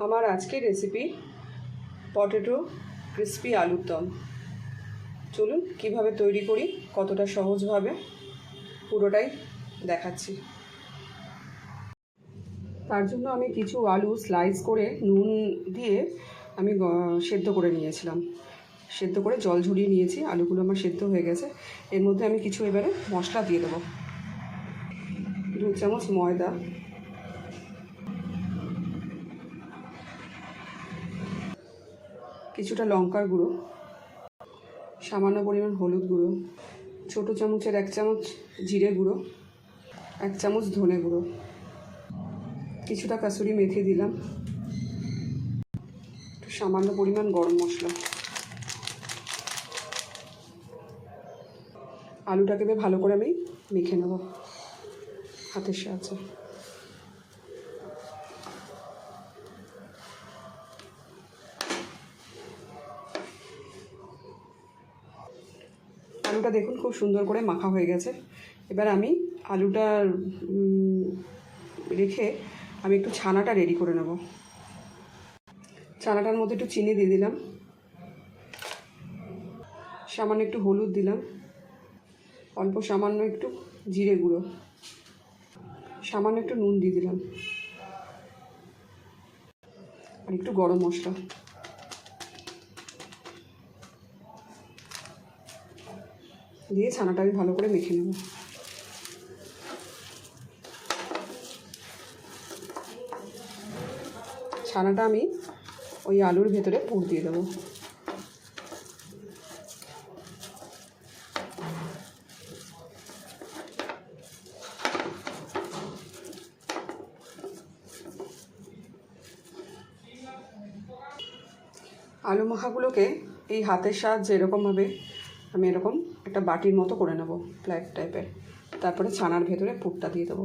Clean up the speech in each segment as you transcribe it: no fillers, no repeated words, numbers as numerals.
আমার আজকের recipe potato crispy আলুর দম। চলুন কিভাবে তৈরি করি, কতটা সহজভাবে পুরোটাই দেখাচ্ছি। তার জন্য আমি কিছু আলু স্লাইস করে নুন দিয়ে আমি সেদ্ধ করে নিয়েছিলাম। সেদ্ধ করে জল ঝরিয়ে নিয়েছি, আলুগুলো আমার সেদ্ধ হয়ে গেছে। এর মধ্যে আমি কিছু এবারে মশলা দিয়ে দেবো। 2 চামচ ময়দা, কিছুটা লঙ্কার গুঁড়ো, সামান্য পরিমাণ হলুদ গুঁড়ো, ছোটো চামচের 1 চামচ জিরে গুঁড়ো, 1 চামচ ধনে গুঁড়ো, কিছুটা কাসুরি মেথি দিলাম, সামান্য পরিমাণ গরম মশলা। আলুটাকে ভালো করে আমি মেখে নেব হাতের সাহায্যে। আলুটা দেখুন খুব সুন্দর করে মাখা হয়ে গেছে। এবার আমি আলুটা রেখে আমি একটু ছানাটা রেডি করে নেব। ছানাটার মধ্যে একটু চিনি দিয়ে দিলাম, সামান্য একটু হলুদ দিলাম, অল্প সামান্য একটু জিরে গুঁড়ো, সামান্য একটু নুন দিয়ে দিলাম, আর একটু গরম মশলা দিয়ে ছানাটা আমি ভালো করে মেখে নেব। ছানাটা আমি ওই আলুর ভেতরে পুর দিয়ে দেবো। আলু মাখাগুলোকে এই হাতের সাহায্যে এরকমভাবে আমি এরকম একটা বাটির মতো করে নেব, ফ্ল্যাট টাইপের। তারপরে ছানার ভেতরে পুরটা দিয়ে দেবো,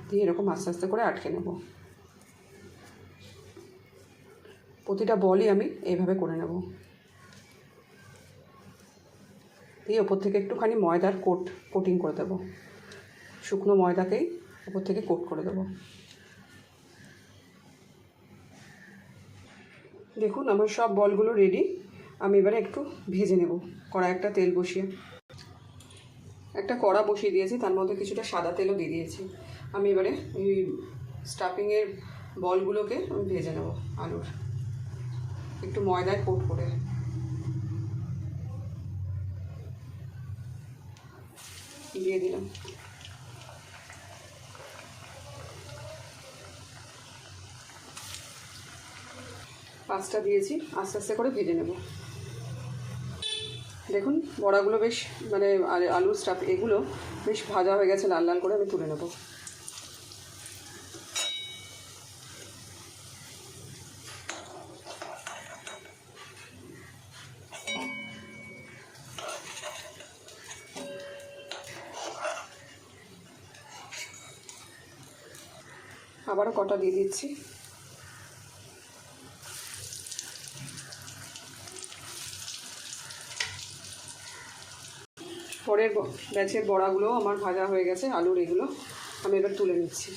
দিয়ে এরকম আস্তে আস্তে করে আটকে নেব। প্রতিটা বলই আমি এইভাবে করে নেব। দিয়ে ওপর থেকে একটুখানি ময়দার কোটিং করে দেবো, শুকনো ময়দাকেই ওপর থেকে কোট করে দেবো। দেখুন আমার সব বলগুলো রেডি। আমি এবারে একটু ভেজে নেব। কড়ায় একটা তেল বসিয়ে একটা কড়া বসিয়ে দিয়েছি, তার মধ্যে কিছুটা সাদা তেলও দিয়ে দিয়েছি। আমি এবারে ওই স্টাফিংয়ের বলগুলোকে আমি ভেজে নেব। আলুর একটু ময়দায় কোট করে দিয়ে দিলাম। পাঁচটা দিয়েছি, আস্তে আস্তে করে ভেজে নেব। দেখুন বড়াগুলো বেশ আলুর স্টাফ এগুলো বেশ ভাজা হয়ে গেছে, লাল লাল করে আমি তুলে নেব। আবারও কটা দিয়ে দিচ্ছি। পরের ব্যাচের বড়াগুলো আমার ভাজা হয়ে গেছে, আলুর এগুলো আমি এবার তুলে নিচ্ছি।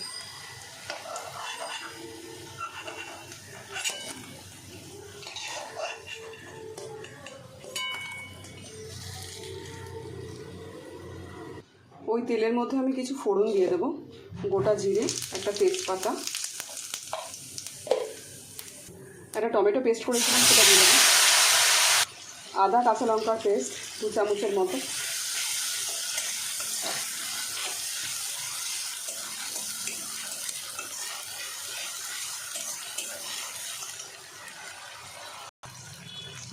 ওই তেলের মধ্যে আমি কিছু ফোড়ন দিয়ে দেবো। গোটা জিরে, একটা তেজপাতা, একটা টমেটো পেস্ট করেছিলাম সেটা দিয়ে দেবো, আদা কাঁচা লঙ্কার পেস্ট 2 চামচের মতো,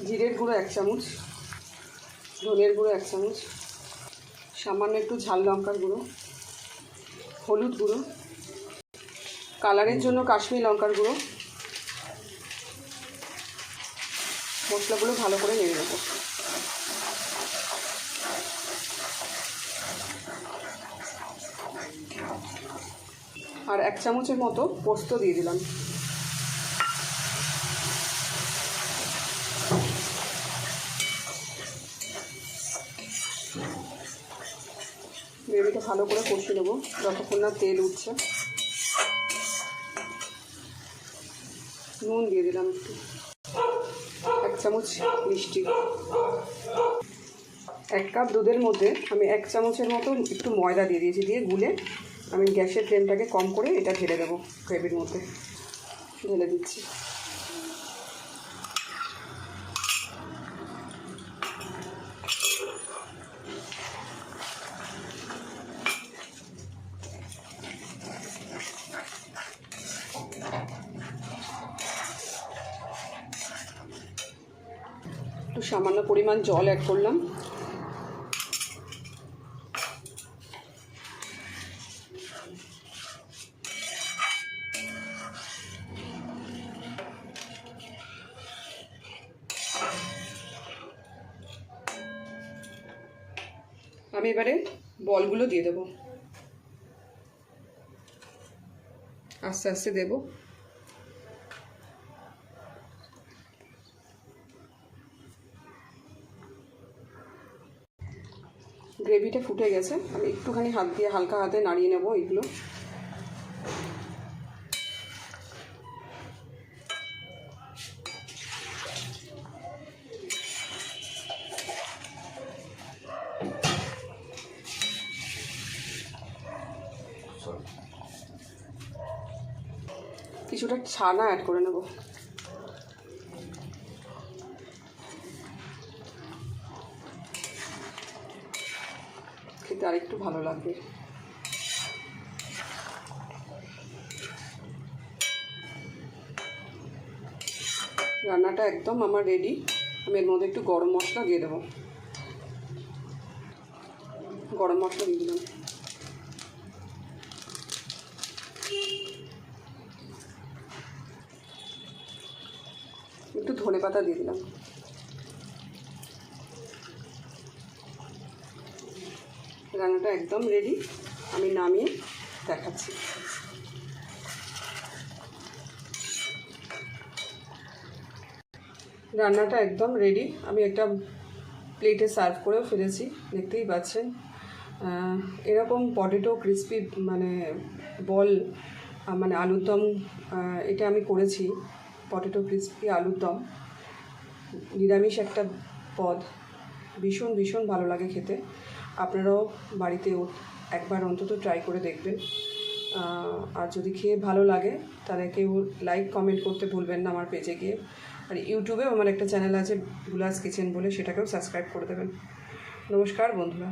জিরের গুঁড়ো 1 চামচ, ধনের গুঁড়ো 1 চামচ, সামান্য একটু ঝাল লঙ্কার গুঁড়ো, হলুদ গুঁড়ো, কালারের জন্য কাশ্মীরি লঙ্কার গুঁড়ো। মশলাগুলো ভালো করে নেড়ে নেব। আর 1 চামচের মতো পোস্ত দিয়ে দিলাম। গ্রেভিটা ভালো করে কষিয়ে নেবো যতক্ষণ না তেল উঠছে। নুন দিয়ে দিলাম একটু, 1 চামচ মিষ্টি। 1 কাপ দুধের মধ্যে আমি 1 চামচের মতো একটু ময়দা দিয়ে দিয়েছি, দিয়ে গুলে আমি গ্যাসের ফ্লেমটাকে কম করে এটা ঢেলে দেবো গ্রেভির মধ্যে। ঢেলে দিচ্ছি। একটু সামান্য পরিমাণ জল অ্যাড করলাম। আমি এবারে বলগুলো দিয়ে দেবো, আস্তে আস্তে দেবো। গ্রেভিটা ফুটে গেছে, আমি একটুখানি হাত দিয়ে হালকা হাতে নাড়িয়ে নেব এইগুলো। কিছুটা ছানা অ্যাড করে নেব। খেতে আর একটু ভালো লাগবে। রান্নাটা একদম আমার রেডি। আমি এর মধ্যে একটু গরম মশলা দিয়ে দেবো। গরম মশলা দিয়ে দিলাম। একটু ধনেপাতা দিয়ে দিলাম। রান্নাটা একদম রেডি, আমি নামিয়ে দেখাচ্ছি। রান্নাটা একদম রেডি, আমি একটা প্লেটে সার্ভ করেও ফেলেছি, দেখতেই পাচ্ছেন। এরকম পটেটো ক্রিসপি মানে বল মানে আলুর দম, এটা আমি করেছি। পটেটো ক্রিসপি আলুর দম নিরামিষ একটা পদ, ভীষণ ভীষণ ভালো লাগে খেতে। আপনারাও বাড়িতে একবার অন্তত ট্রাই করে দেখবেন। আর যদি খেয়ে ভালো লাগে তাহলে কেউ লাইক কমেন্ট করতে ভুলবেন না আমার পেজে গিয়ে। আর ইউটিউবেও আমার একটা চ্যানেল আছে বুলাস কিচেন বলে, সেটাকেও সাবস্ক্রাইব করে দেবেন। নমস্কার বন্ধুরা।